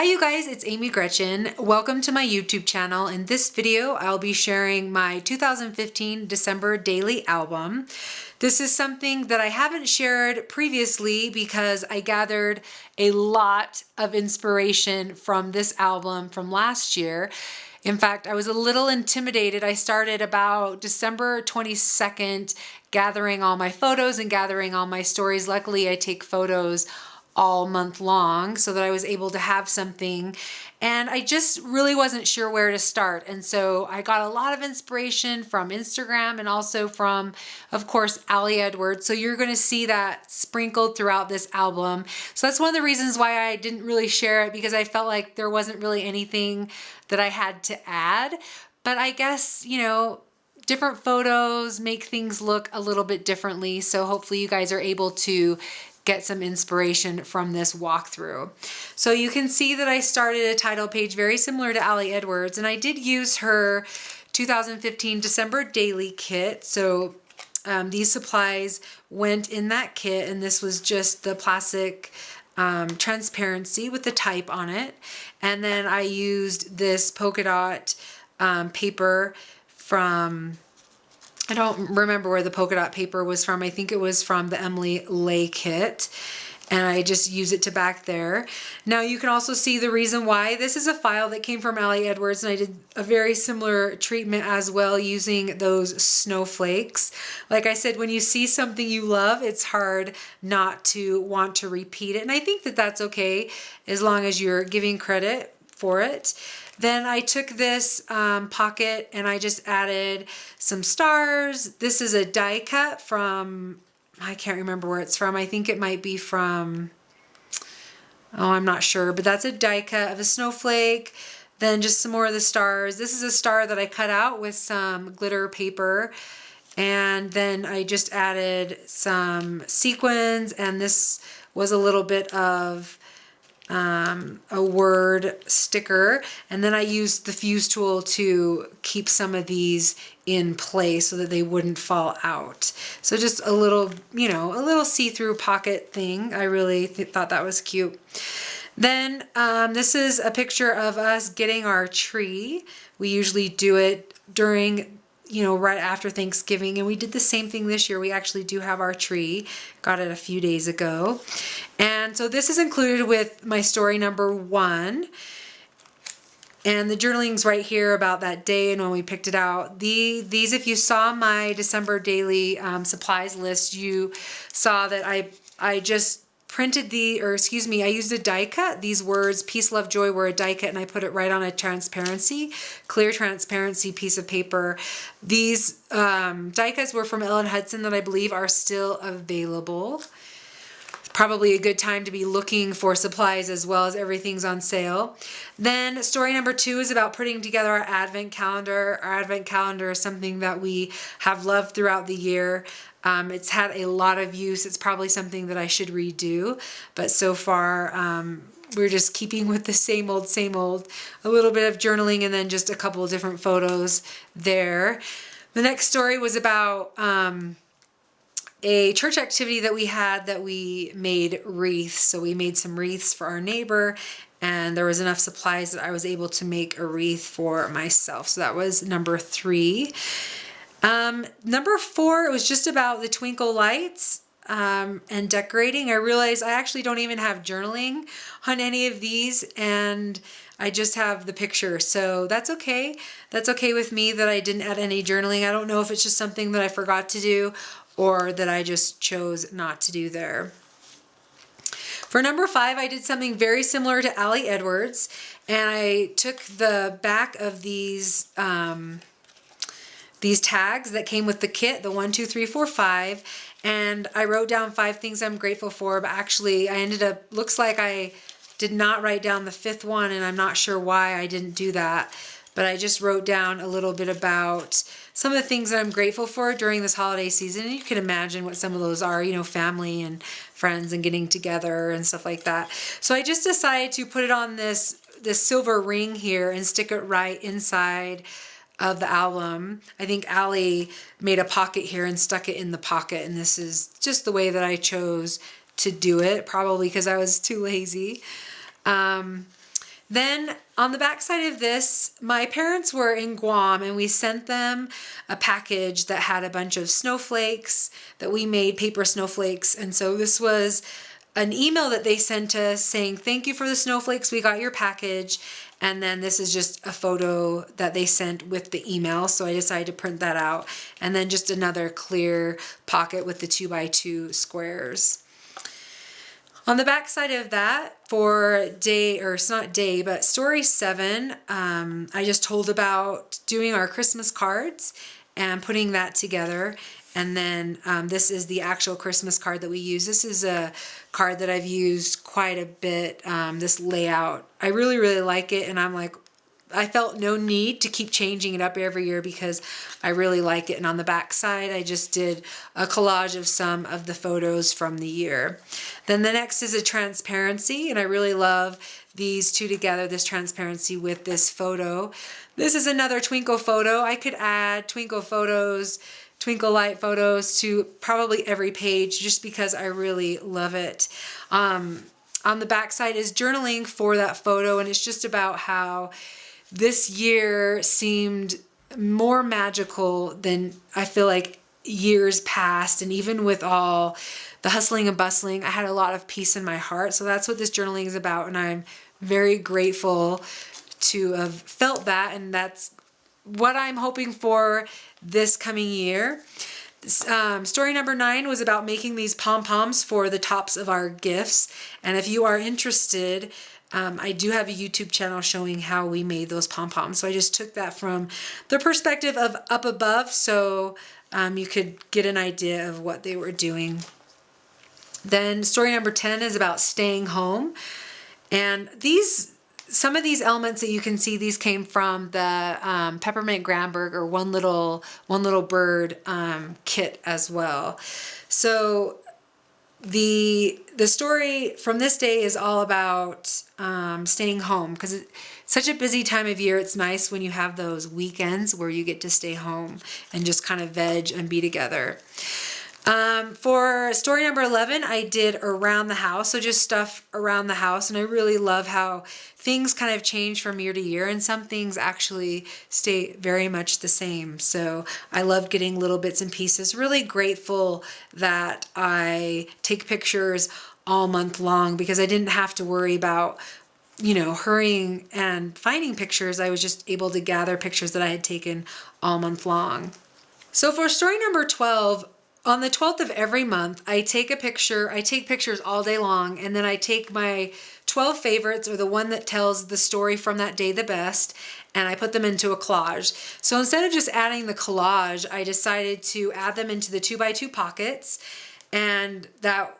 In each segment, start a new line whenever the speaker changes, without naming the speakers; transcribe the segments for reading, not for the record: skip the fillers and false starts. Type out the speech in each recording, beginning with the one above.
Hi you guys, it's Amy Gretchen. Welcome to my YouTube channel. In this video, I'll be sharing my 2015 December daily album. This is something that I haven't shared previously because I gathered a lot of inspiration from this album from last year. In fact, I was a little intimidated. I started about December 22nd gathering all my photos and gathering all my stories. Luckily, I take photos all month long so that I was able to have something, and I just really wasn't sure where to start. And so I got a lot of inspiration from Instagram and also from, of course, Ali Edwards. So you're going to see that sprinkled throughout this album. So that's one of the reasons why I didn't really share it, because I felt like there wasn't really anything that I had to add. But I guess, you know, different photos make things look a little bit differently. So hopefully you guys are able to get some inspiration from this walkthrough. So you can see that I started a title page very similar to Ali Edwards, and I did use her 2015 December daily kit. So these supplies went in that kit, and this was just the plastic transparency with the type on it. And then I used this polka dot paper from, I don't remember where the polka dot paper was from. I think it was from the Emily Lay kit. And I just use it to back there. Now you can also see the reason why. This is a file that came from Ali Edwards, and I did a very similar treatment as well using those snowflakes. Like I said, when you see something you love, it's hard not to want to repeat it. And I think that that's okay as long as you're giving credit for it. Then I took this pocket and I just added some stars. This is a die cut from, I can't remember where it's from. I think it might be from, oh, I'm not sure, but that's a die cut of a snowflake. Then just some more of the stars. This is a star that I cut out with some glitter paper. And then I just added some sequins, and this was a little bit of a word sticker, and then I used the fuse tool to keep some of these in place so that they wouldn't fall out. So just a little, you know, a little see-through pocket thing. I really thought that was cute. Then this is a picture of us getting our tree. We usually do it during, you know, right after Thanksgiving, and we did the same thing this year. We actually do have our tree. Got it a few days ago. And so this is included with my story number 1. And the journaling's right here about that day and when we picked it out. These, if you saw my December daily supplies list, you saw that I just printed I used a die cut. These words, peace, love, joy, were a die cut, and I put it right on a clear transparency piece of paper. These die cuts were from Ellen Hudson that I believe are still available. Probably a good time to be looking for supplies as well, as everything's on sale. Then story number 2 is about putting together our advent calendar. Our advent calendar is something that we have loved throughout the year. It's had a lot of use. It's probably something that I should redo, but so far we're just keeping with the same old, a little bit of journaling and then just a couple of different photos there. The next story was about a church activity that we had that we made wreaths. So we made some wreaths for our neighbor, and there was enough supplies that I was able to make a wreath for myself. So that was number 3. Number 4, it was just about the twinkle lights and decorating. I realized I actually don't even have journaling on any of these, and I just have the picture. So that's okay. That's okay with me that I didn't add any journaling. I don't know if it's just something that I forgot to do or that I just chose not to do there. For number 5, I did something very similar to Ali Edwards, and I took the back of these tags that came with the kit, the 1, 2, 3, 4, 5, and I wrote down 5 things I'm grateful for, but actually I ended up, looks like I did not write down the 5th one, and I'm not sure why I didn't do that, but I just wrote down a little bit about some of the things that I'm grateful for during this holiday season. And you can imagine what some of those are, you know, family and friends and getting together and stuff like that. So I just decided to put it on this silver ring here and stick it right inside of the album. I think Ali made a pocket here and stuck it in the pocket, and this is just the way that I chose to do it, probably because I was too lazy. Then on the back side of this, my parents were in Guam and we sent them a package that had a bunch of snowflakes that we made, paper snowflakes. And so this was an email that they sent us saying, thank you for the snowflakes, we got your package. And then this is just a photo that they sent with the email. So I decided to print that out. And then just another clear pocket with the 2x2 squares. On the back side of that, for day, or it's not day, but story 7, I just told about doing our Christmas cards and putting that together. And then this is the actual Christmas card that we use. This is a card that I've used quite a bit, this layout. I really, really like it. And I felt no need to keep changing it up every year because I really like it. And on the back side, I just did a collage of some of the photos from the year. Then the next is a transparency, and I really love these two together, this transparency with this photo. This is another twinkle photo. I could add twinkle photos, twinkle light photos to probably every page just because I really love it. On the back side is journaling for that photo, and it's just about how this year seemed more magical than I feel like years past. And even with all the hustling and bustling, I had a lot of peace in my heart. So that's what this journaling is about. And I'm very grateful to have felt that. And that's what I'm hoping for this coming year. Story number 9 was about making these pom-poms for the tops of our gifts. And if you are interested, I do have a YouTube channel showing how we made those pom-poms. So I just took that from the perspective of up above, so you could get an idea of what they were doing. Then story number 10 is about staying home. And some of these elements that you can see, these came from the Peppermint Granberg, or One Little Bird kit as well. So the story from this day is all about staying home, because it's such a busy time of year. It's nice when you have those weekends where you get to stay home and just kind of veg and be together. For story number 11, I did around the house, so just stuff around the house, and I really love how things kind of change from year to year, and some things actually stay very much the same. So I love getting little bits and pieces. Really grateful that I take pictures all month long, because I didn't have to worry about, hurrying and finding pictures. I was just able to gather pictures that I had taken all month long. So for story number 12, on the 12th of every month, I take pictures all day long, and then I take my 12 favorites, or the one that tells the story from that day the best, and I put them into a collage. So instead of just adding the collage, I decided to add them into the 2x2 pockets, and that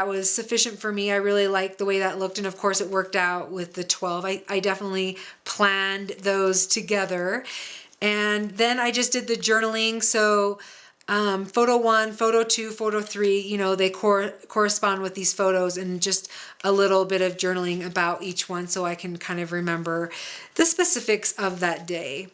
was sufficient for me. I really liked the way that looked, and of course it worked out with the 12. I definitely planned those together. And then I just did the journaling. So photo 1, photo 2, photo 3, they correspond with these photos, and just a little bit of journaling about each one so I can kind of remember the specifics of that day.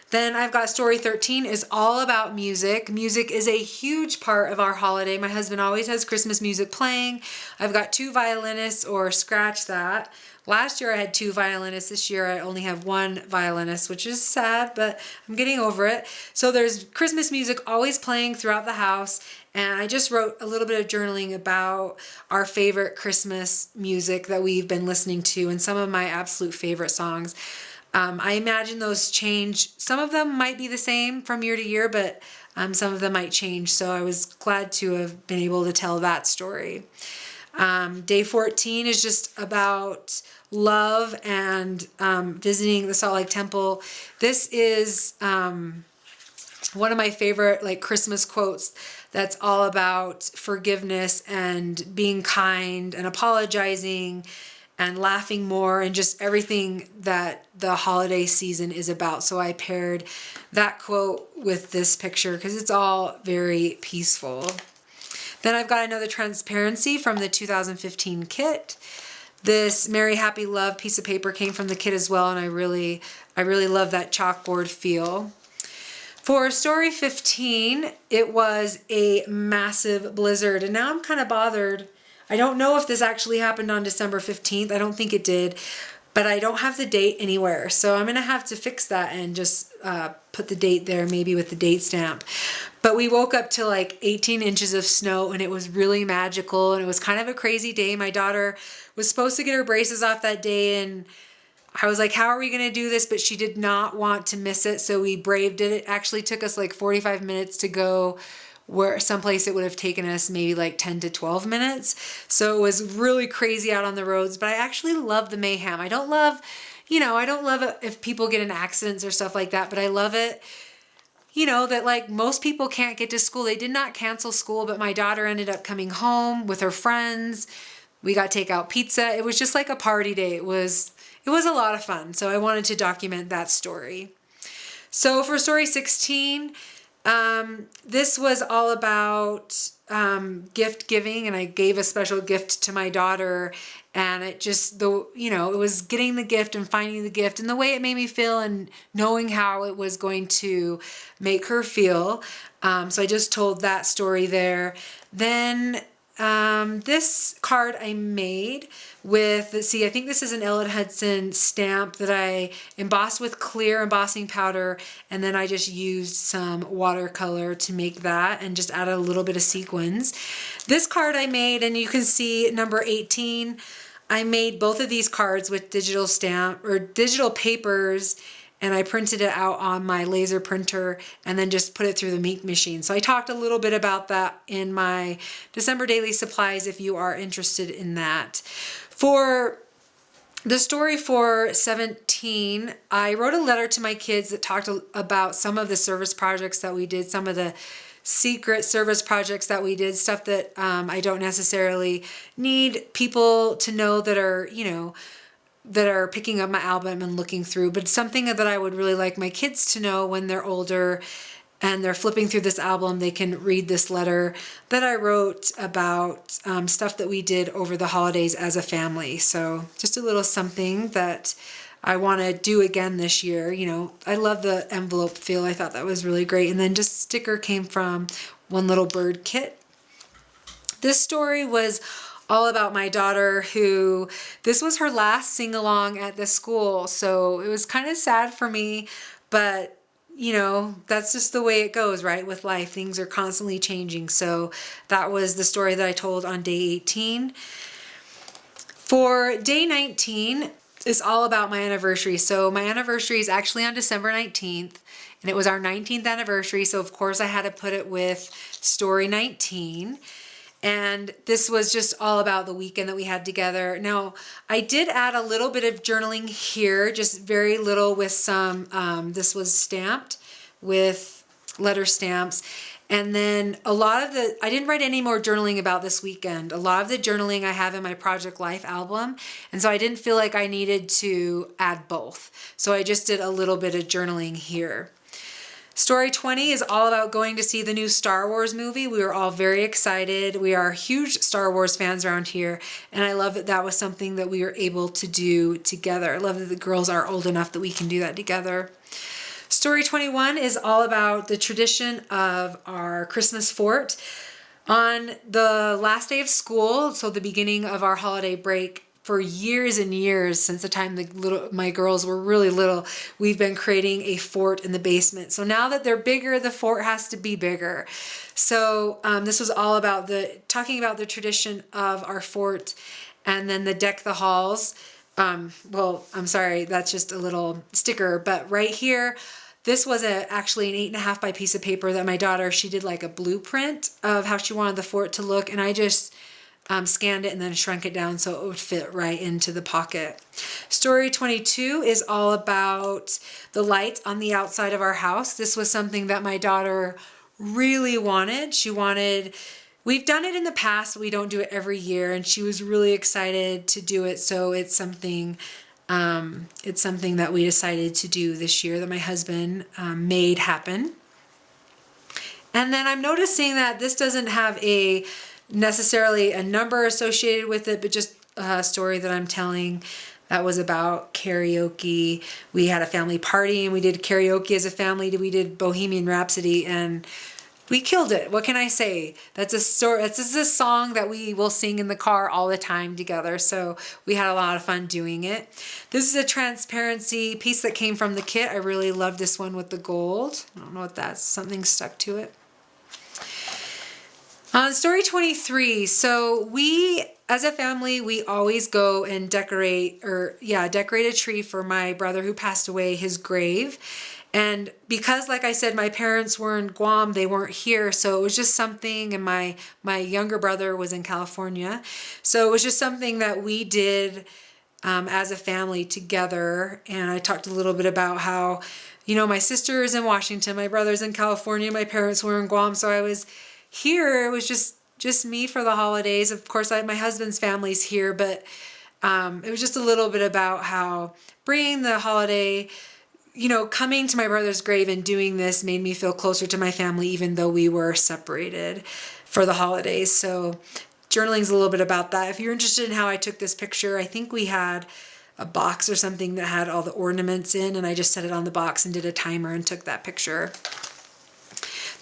Then I've got story 13 is all about music. Music is a huge part of our holiday. My husband always has Christmas music playing. I've got 2 violinists, or scratch that. Last year I had 2 violinists. This year I only have 1 violinist, which is sad, but I'm getting over it. So there's Christmas music always playing throughout the house. And I just wrote a little bit of journaling about our favorite Christmas music that we've been listening to, and some of my absolute favorite songs. I imagine those change. Some of them might be the same from year to year, but some of them might change. So I was glad to have been able to tell that story. Day 14 is just about love and visiting the Salt Lake Temple. This is one of my favorite Christmas quotes that's all about forgiveness and being kind and apologizing and laughing more, and just everything that the holiday season is about. So I paired that quote with this picture because it's all very peaceful. Then I've got another transparency from the 2015 kit. This Merry Happy Love piece of paper came from the kit as well, and I really love that chalkboard feel. For story 15, it was a massive blizzard, and now I'm kind of bothered. I don't know if this actually happened on December 15th. I don't think it did. but I don't have the date anywhere. So I'm gonna have to fix that and just put the date there, maybe with the date stamp. But we woke up to like 18 inches of snow, and it was really magical, and it was kind of a crazy day. My daughter was supposed to get her braces off that day, and I was like, how are we gonna do this? But she did not want to miss it, so we braved it. It actually took us like 45 minutes to go where someplace it would have taken us maybe like 10 to 12 minutes. So it was really crazy out on the roads, but I actually love the mayhem. I don't love, I don't love it if people get in accidents or stuff like that, but I love it, that like most people can't get to school. They did not cancel school, but my daughter ended up coming home with her friends. We got takeout pizza. It was just like a party day. It was a lot of fun. So I wanted to document that story. So for story 16, this was all about gift giving, and I gave a special gift to my daughter, and it just, it was getting the gift and finding the gift and the way it made me feel and knowing how it was going to make her feel. So I just told that story there. Then this card I made with, I think this is an Ellen Hudson stamp that I embossed with clear embossing powder, and then I just used some watercolor to make that and just add a little bit of sequins. This card I made, and you can see number 18, I made both of these cards with digital stamp or digital papers, and I printed it out on my laser printer and then just put it through the ink machine. So I talked a little bit about that in my December daily supplies if you are interested in that. For the story for 17, I wrote a letter to my kids that talked about some of the service projects that we did, some of the secret service projects that we did, stuff that I don't necessarily need people to know that are, that are picking up my album and looking through, but something that I would really like my kids to know when they're older and they're flipping through this album, they can read this letter that I wrote about stuff that we did over the holidays as a family. So just a little something that I want to do again this year. I love the envelope feel. I thought that was really great. And then just sticker came from One Little Bird Kit. This story was all about my daughter who, this was her last sing-along at the school. So it was kind of sad for me, but that's just the way it goes, right? With life, things are constantly changing. So that was the story that I told on day 18. For day 19 is all about my anniversary. So my anniversary is actually on December 19th, and it was our 19th anniversary. So of course I had to put it with story 19. And this was just all about the weekend that we had together. Now, I did add a little bit of journaling here, just very little with some, this was stamped with letter stamps. And then I didn't write any more journaling about this weekend. A lot of the journaling I have in my Project Life album. And so I didn't feel like I needed to add both. So I just did a little bit of journaling here. Story 20 is all about going to see the new Star Wars movie. We were all very excited. We are huge Star Wars fans around here, and I love that that was something that we were able to do together. I love that the girls are old enough that we can do that together. Story 21 is all about the tradition of our Christmas fort. On the last day of school, so the beginning of our holiday break, for years and years, since the time my girls were really little, we've been creating a fort in the basement. So now that they're bigger, the fort has to be bigger. So this was all about talking about the tradition of our fort, and then the deck the halls. Well, I'm sorry, that's just a little sticker, but right here, this was actually an 8.5 by piece of paper that my daughter, she did like a blueprint of how she wanted the fort to look, and I just scanned it and then shrunk it down so it would fit right into the pocket. Story 22 is all about the lights on the outside of our house. This was something that my daughter really wanted. We've done it in the past, we don't do it every year, and she was really excited to do it. So it's something that we decided to do this year that my husband made happen. And then I'm noticing that this doesn't have necessarily a number associated with it, but just a story that I'm telling that was about karaoke. We had a family party and we did karaoke as a family. We did Bohemian Rhapsody, and we killed it. What can I say? That's a story. This is a song that we will sing in the car all the time together. So we had a lot of fun doing it. This is a transparency piece that came from the kit. I really love this one with the gold. I don't know what that's. Something stuck to it. On story 23, so we, as a family, we always go and decorate a tree for my brother who passed away, his grave. And because, like I said, my parents were in Guam, they weren't here, so it was just something, and my younger brother was in California. So it was just something that we did as a family together. And I talked a little bit about how, my sister is in Washington, my brother's in California, my parents were in Guam, so I was here. It was just me for the holidays. Of course, my husband's family's here, but it was just a little bit about how bringing the holiday, coming to my brother's grave and doing this made me feel closer to my family, even though we were separated for the holidays. So journaling's a little bit about that. If you're interested in how I took this picture, I think we had a box or something that had all the ornaments in, and I just set it on the box and did a timer and took that picture.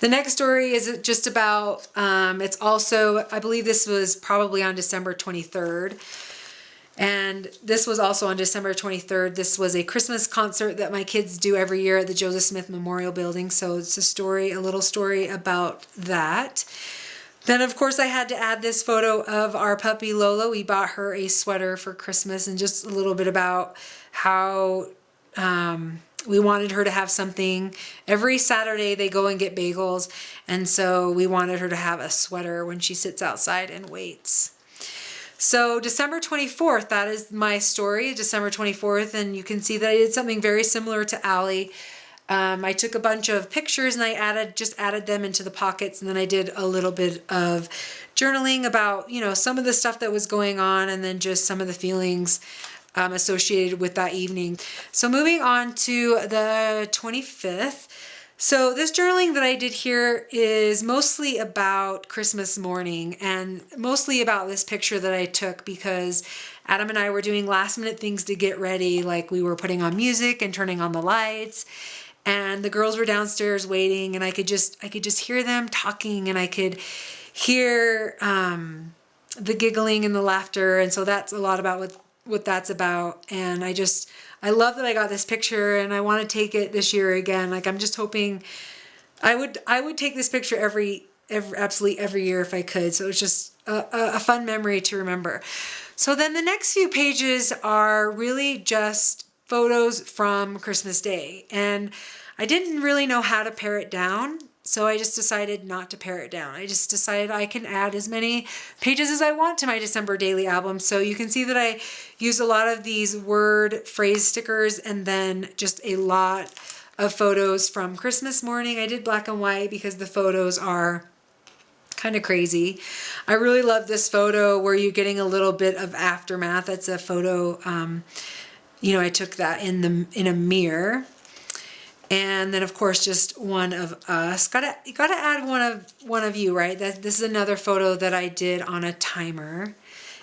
The next story is just about, it's also, I believe this was probably on December 23rd. And this was also on December 23rd. This was a Christmas concert that my kids do every year at the Joseph Smith Memorial Building. So it's a little story about that. Then, of course, I had to add this photo of our puppy Lola. We bought her a sweater for Christmas, and just a little bit about how we wanted her to have something. Every Saturday they go and get bagels, and so we wanted her to have a sweater when she sits outside and waits. So December 24th, that is my story, December 24th, and you can see that I did something very similar to Allie. I took a bunch of pictures and I just added them into the pockets, and then I did a little bit of journaling about, some of the stuff that was going on, and then just some of the feelings associated with that evening. So moving on to the 25th. So this journaling that I did here is mostly about Christmas morning, and mostly about this picture that I took because Adam and I were doing last minute things to get ready. Like we were putting on music and turning on the lights, and the girls were downstairs waiting, and I could just hear them talking, and I could hear the giggling and the laughter. And so that's a lot about what that's about. And I love that I got this picture, and I want to take it this year again. Like I'm just hoping I would take this picture absolutely every year if I could. So it's just a fun memory to remember. So then the next few pages are really just photos from Christmas Day, and I didn't really know how to pare it down. So I just decided not to pare it down. I just decided I can add as many pages as I want to my December daily album. So you can see that I used a lot of these word phrase stickers, and then just a lot of photos from Christmas morning. I did black and white because the photos are kind of crazy. I really love this photo where you're getting a little bit of aftermath. That's a photo, I took that in a mirror. And then, of course, just one of us. You gotta add one of you, right? This is another photo that I did on a timer.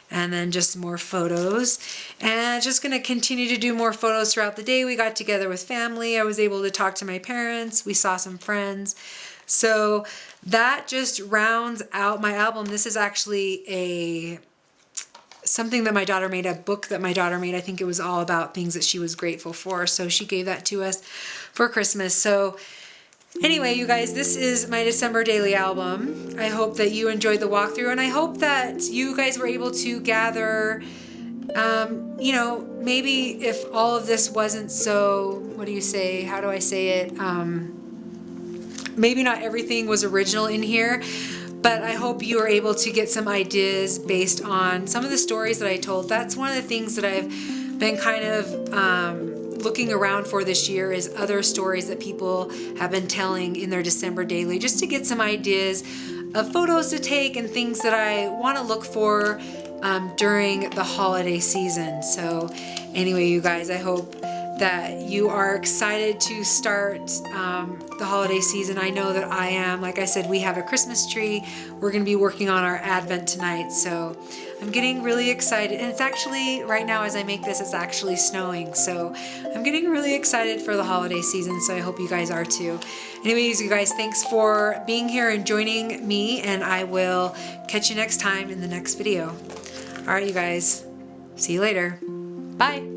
And then just more photos. And just gonna continue to do more photos throughout the day. We got together with family. I was able to talk to my parents. We saw some friends. So that just rounds out my album. This is actually something that my daughter made, a book that my daughter made. I think it was all about things that she was grateful for. So she gave that to us for Christmas. So anyway, you guys, this is my December daily album. I hope that you enjoyed the walkthrough, and I hope that you guys were able to gather, maybe if all of this wasn't so, how do I say it? Maybe not everything was original in here, but I hope you are able to get some ideas based on some of the stories that I told. That's one of the things that I've been kind of looking around for this year, is other stories that people have been telling in their December daily, just to get some ideas of photos to take and things that I want to look for during the holiday season. So anyway, you guys, I hope that you are excited to start the holiday season. I know that I am. Like I said, we have a Christmas tree. We're going to be working on our Advent tonight, so I'm getting really excited. And it's actually, right now as I make this, it's actually snowing, so I'm getting really excited for the holiday season, so I hope you guys are too. Anyways, you guys, thanks for being here and joining me, and I will catch you next time in the next video. All right, you guys, see you later. Bye.